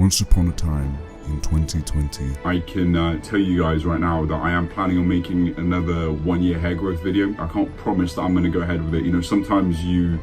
Once upon a time in 2020. I can tell you guys right now that I am planning on making another 1 year hair growth video. I can't promise that I'm going to go ahead with it. You know, sometimes you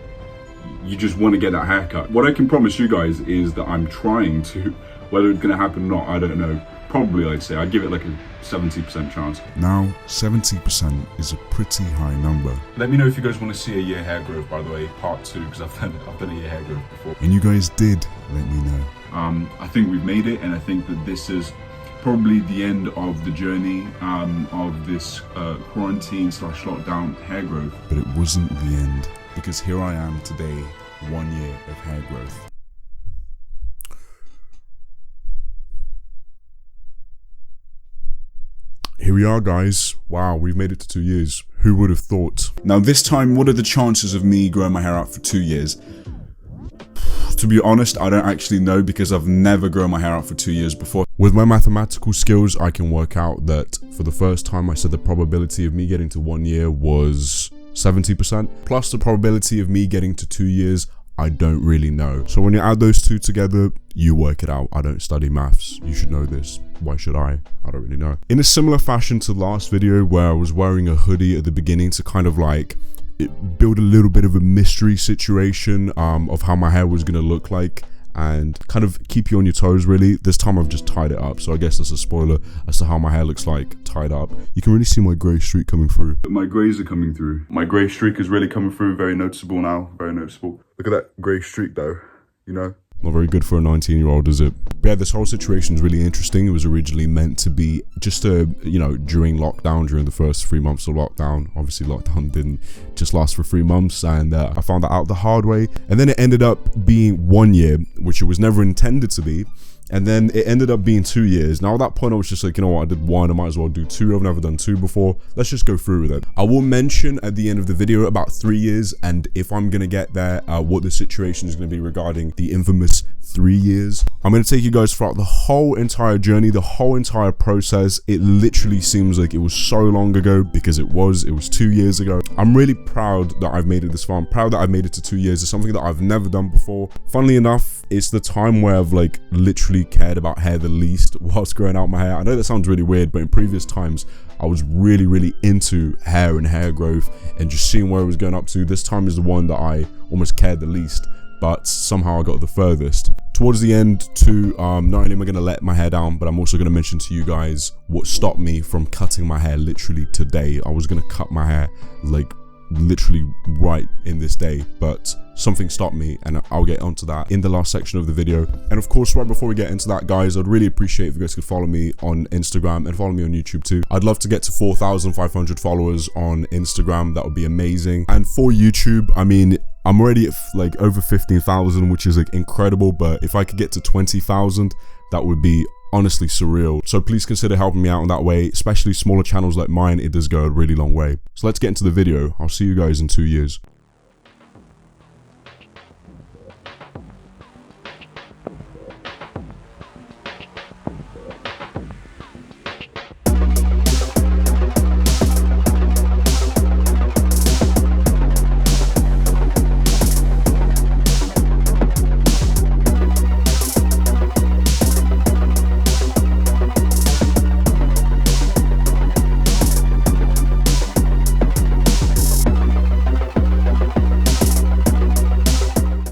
just want to get that haircut. What I can promise you guys is that I'm trying to. Whether it's going to happen or not, I don't know. Probably, I'd say. I'd give it like a 70% chance. Now, 70% is a pretty high number. Let me know if you guys want to see a year hair growth, by the way, part 2, because I've done a year hair growth before. And you guys did let me know. I think we've made it, and I think that this is probably the end of the journey of this quarantine/lockdown hair growth. But it wasn't the end, because here I am today, 1 year of hair growth. Here we are, guys. Wow, we've made it to 2 years. Who would have thought? Now this time, what are the chances of me growing my hair out for 2 years? To be honest, I don't actually know, because I've never grown my hair out for 2 years before. With my mathematical skills, I can work out that for the first time I said the probability of me getting to 1 year was 70%. Plus the probability of me getting to 2 years, I don't really know. So when you add those two together, you work it out. I don't study maths. You should know this. Why should I? I don't really know. In a similar fashion to the last video where I was wearing a hoodie at the beginning to kind of like build a little bit of a mystery situation of how my hair was going to look like and kind of keep you on your toes, really. This time I've just tied it up, so I guess that's a spoiler as to how my hair looks like tied up. You can really see my grey streak coming through. My greys are coming through. My grey streak is really coming through, very noticeable now, very noticeable. Look at that grey streak though, you know? Not very good for a 19-year-old, is it? But yeah, this whole situation is really interesting. It was originally meant to be just during lockdown, during the first 3 months of lockdown. Obviously, lockdown didn't just last for 3 months, and I found that out the hard way. And then it ended up being 1 year, which it was never intended to be. And then it ended up being 2 years. Now at that point I was just like, you know what, I did one, I might as well do two. I've never done two before. Let's just go through with it. I will mention at the end of the video about 3 years, and if I'm gonna get there, what the situation is gonna be regarding the infamous 3 years. I'm gonna take you guys throughout the whole entire journey, the whole entire process. It literally seems like it was so long ago, because it was 2 years ago. I'm really proud that I've made it this far. I'm proud that I've made it to 2 years. It's something that I've never done before. Funnily enough, it's the time where I've like literally cared about hair the least whilst growing out my hair. I know that sounds really weird, but in previous times I was really into hair and hair growth and just seeing where it was going up to. This time is the one that I almost cared the least, but somehow I got the furthest. Towards the end too, not only am I going to let my hair down, but I'm also going to mention to you guys what stopped me from cutting my hair literally today. I was going to cut my hair like literally right in this day, but something stopped me, and I'll get onto that in the last section of the video. And of course, right before we get into that, guys, I'd really appreciate if you guys could follow me on Instagram and follow me on YouTube too. I'd love to get to 4,500 followers on Instagram. That would be amazing. And for YouTube, I mean, I'm already at like over 15,000, which is like incredible, but if I could get to 20,000, that would be honestly surreal. So please consider helping me out in that way, especially smaller channels like mine. It does go a really long way. So let's get into the video. I'll see you guys in 2 years.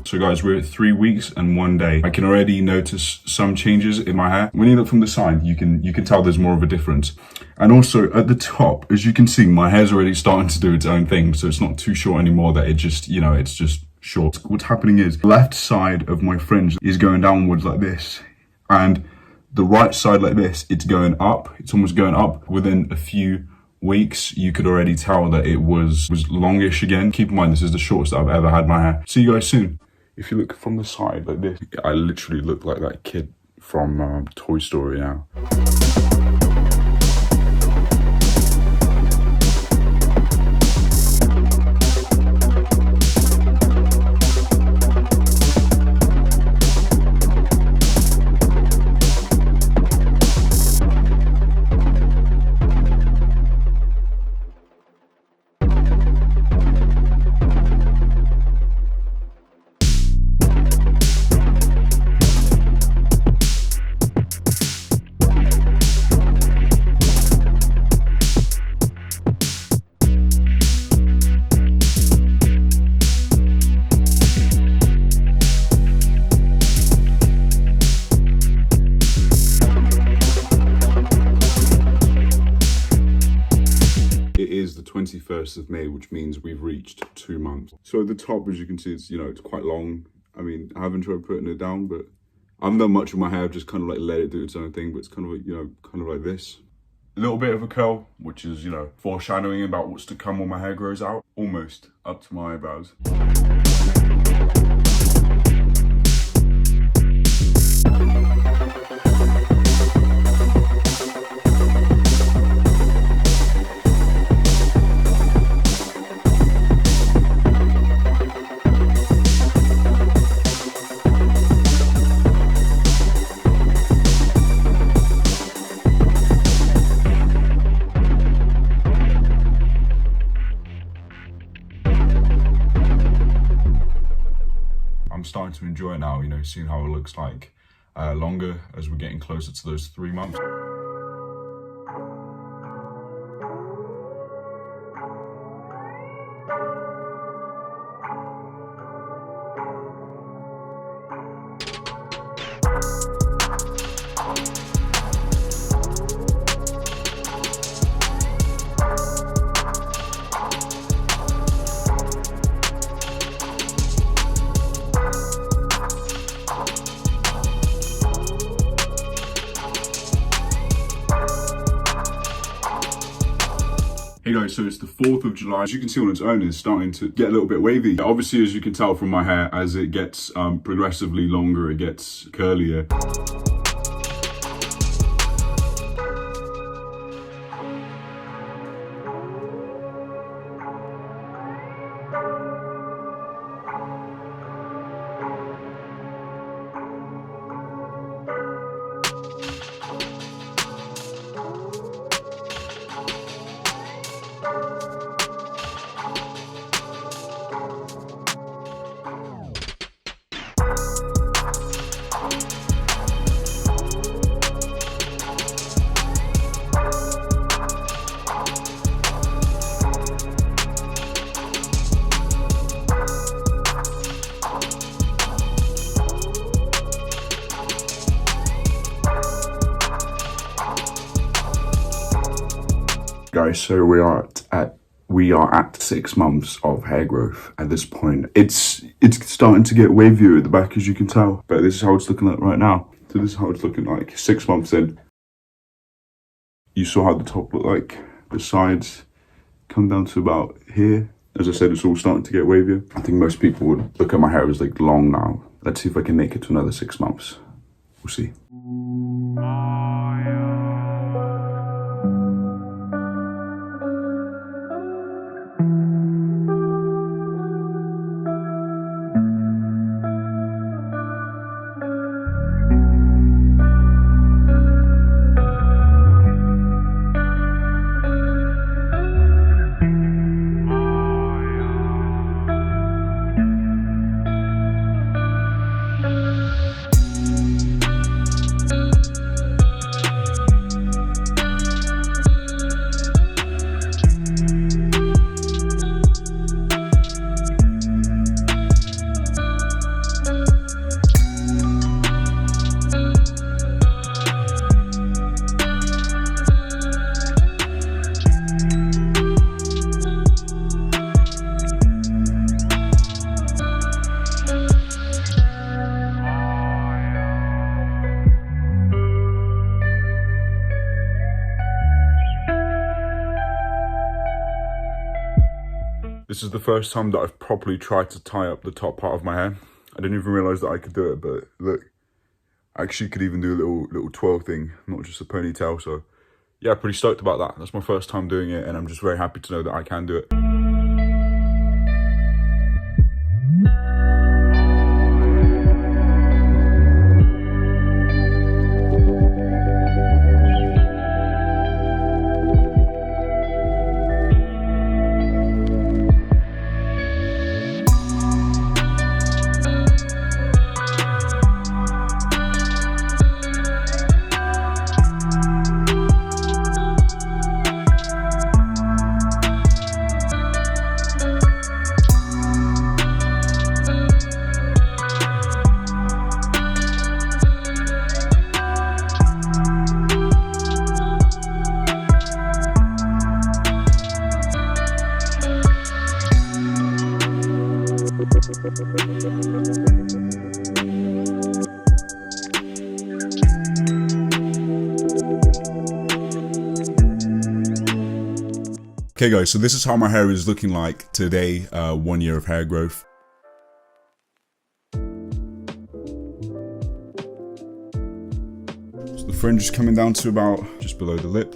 So guys, we're at 3 weeks and 1 day. I can already notice some changes in my hair. When you look from the side, you can tell there's more of a difference. And also at the top, as you can see, my hair's already starting to do its own thing. So it's not too short anymore that it just, you know, it's just short. What's happening is the left side of my fringe is going downwards like this. And the right side like this, it's going up. It's almost going up. Within a few weeks, you could already tell that it was longish again. Keep in mind, this is the shortest that I've ever had my hair. See you guys soon. If you look from the side like this, I literally look like that kid from Toy Story now. 21st of May, which means we've reached 2 months. So at the top, as you can see, it's, it's quite long. I mean, I haven't tried putting it down, but I haven't done much with my hair. I've just kind of like let it do its own thing, but it's kind of like, kind of like this. A little bit of a curl, which is, foreshadowing about what's to come when my hair grows out. Almost up to my eyebrows. I'm starting to enjoy it now, seeing how it looks like longer as we're getting closer to those 3 months. Hey guys, so it's the 4th of July. As you can see on its own, it's starting to get a little bit wavy. Obviously, as you can tell from my hair, as it gets progressively longer, it gets curlier. Guys, so we are at 6 months of hair growth at this point. It's starting to get wavier at the back, as you can tell, but this is how it's looking like right now. So this is how it's looking like 6 months in. You saw how the top looked like. The sides come down to about here. As I said, it's all starting to get wavier. I think most people would look at my hair as like long now. Let's see if I can make it to another 6 months. We'll see. This is the first time that I've properly tried to tie up the top part of my hair. I didn't even realize that I could do it, but look, I actually could even do a little twirl thing, not just a ponytail. So yeah, pretty stoked about that. That's my first time doing it, and I'm just very happy to know that I can do it. Okay guys, so this is how my hair is looking like today, 1 year of hair growth. So the fringe is coming down to about just below the lip.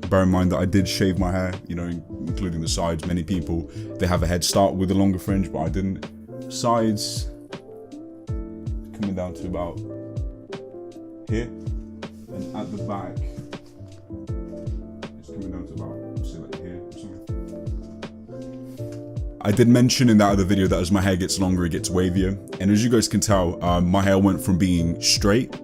Bear in mind that I did shave my hair, you know, including the sides. Many people, they have a head start with a longer fringe, but I didn't. Sides, coming down to about here. And at the back, it's coming down to about, say like here or something. I did mention in that other video that as my hair gets longer, it gets wavier. And as you guys can tell, my hair went from being straight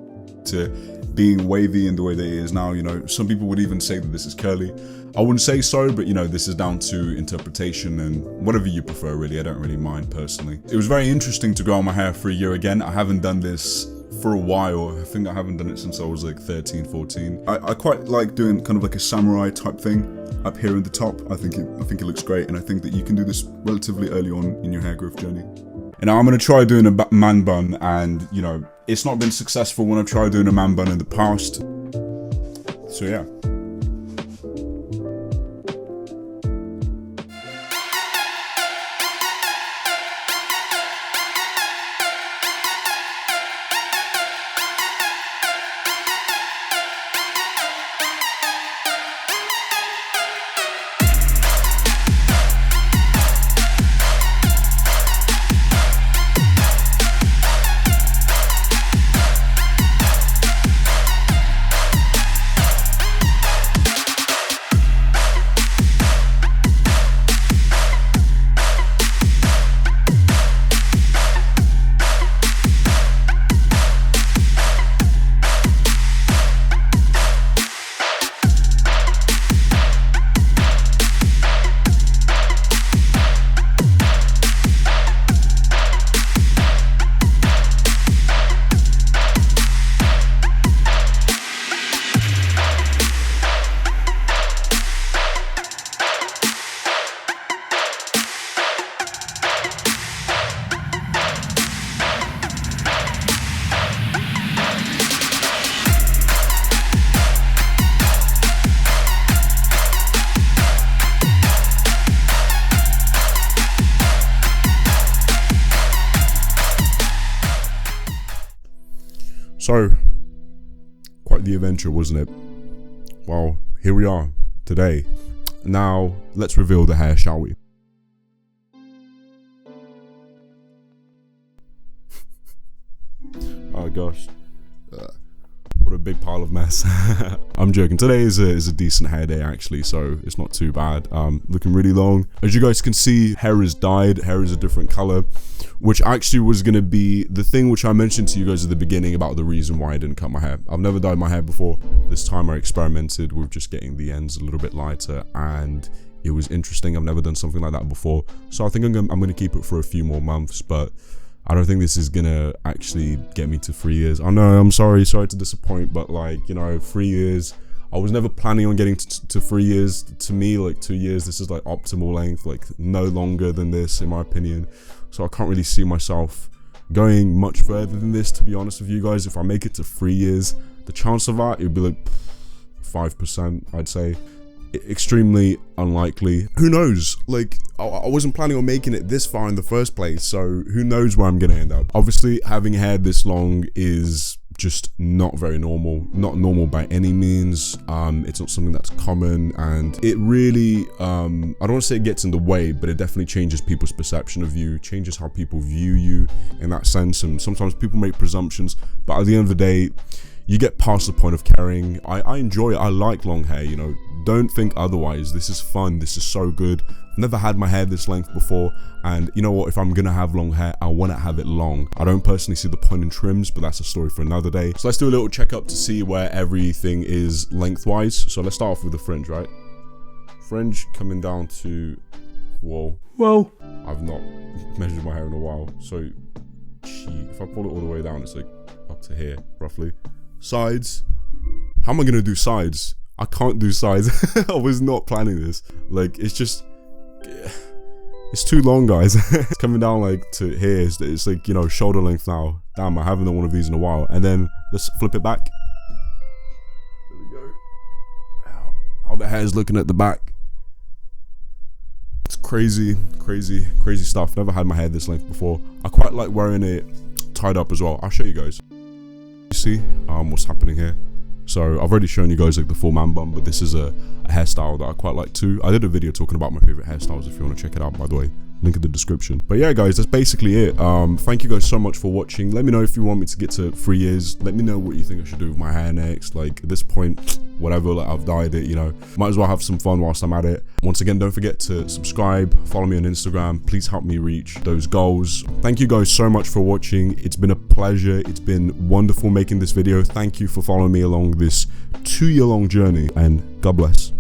to being wavy in the way that it is now. You know, some people would even say that this is curly. I wouldn't say so, but you know, this is down to interpretation and whatever you prefer really. I don't really mind personally. It was very interesting to grow my hair for a year again. I haven't done this for a while. I think I haven't done it since I was like 13, 14. I quite like doing kind of like a samurai type thing up here in the top. I think it looks great, and I think that you can do this relatively early on in your hair growth journey. And now I'm gonna try doing a man bun, and you know, it's not been successful when I've tried doing a man bun in the past. So yeah. So, quite the adventure, wasn't it? Well, here we are today. Now, let's reveal the hair, shall we? Oh gosh. What a big pile of mess. I'm joking. Today is a decent hair day actually, so it's not too bad. Looking really long. As you guys can see, hair is dyed. Hair is a different color, which actually was going to be the thing which I mentioned to you guys at the beginning about the reason why I didn't cut my hair. I've never dyed my hair before. This time I experimented with just getting the ends a little bit lighter, and it was interesting. I've never done something like that before, so I think I'm gonna keep it for a few more months, but I don't think this is gonna actually get me to 3 years. I know, I'm sorry to disappoint, but like, you know, 3 years, I was never planning on getting to 3 years. To me, like 2 years, this is like optimal length, like no longer than this in my opinion. So I can't really see myself going much further than this, to be honest with you guys. If I make it to 3 years, the chance of that, it would be like 5%, I'd say. Extremely unlikely. Who knows? Like, I wasn't planning on making it this far in the first place, so who knows where I'm gonna end up. Obviously, having hair this long is just not very normal. Not normal by any means. It's not something that's common, and it really, I don't want to say it gets in the way, but it definitely changes people's perception of you, changes how people view you in that sense, and sometimes people make presumptions, but at the end of the day, you get past the point of caring. I enjoy it. I like long hair, you know. Don't think otherwise. This is fun. This is so good. I've never had my hair this length before, and you know what? If I'm gonna have long hair, I want to have it long. I don't personally see the point in trims, but that's a story for another day. So let's do a little checkup to see where everything is lengthwise. So let's start off with the fringe, right? Fringe coming down to, whoa. I've not measured my hair in a while, so if I pull it all the way down, it's like up to here, roughly. Sides. How am I gonna do sides? I can't do sides. I was not planning this. Like, it's just, It's too long, guys. It's coming down like to here. It's like, you know, shoulder length now. Damn, I haven't done one of these in a while. And then let's flip it back. There we go. How the hair's looking at the back. It's crazy, crazy, crazy stuff. Never had my hair this length before. I quite like wearing it tied up as well. I'll show you guys. You see what's happening here. So I've already shown you guys like the full man bun, but this is a hairstyle that I quite like too. I did a video talking about my favorite hairstyles if you want to check it out, by the way. Link in the description. But yeah, guys, that's basically it. Thank you guys so much for watching. Let me know if you want me to get to 3 years. Let me know what you think I should do with my hair next. Like at this point, whatever, like I've dyed it, you know. Might as well have some fun whilst I'm at it. Once again, don't forget to subscribe, follow me on Instagram. Please help me reach those goals. Thank you guys so much for watching. It's been a pleasure. It's been wonderful making this video. Thank you for following me along this 2-year-long journey, and God bless.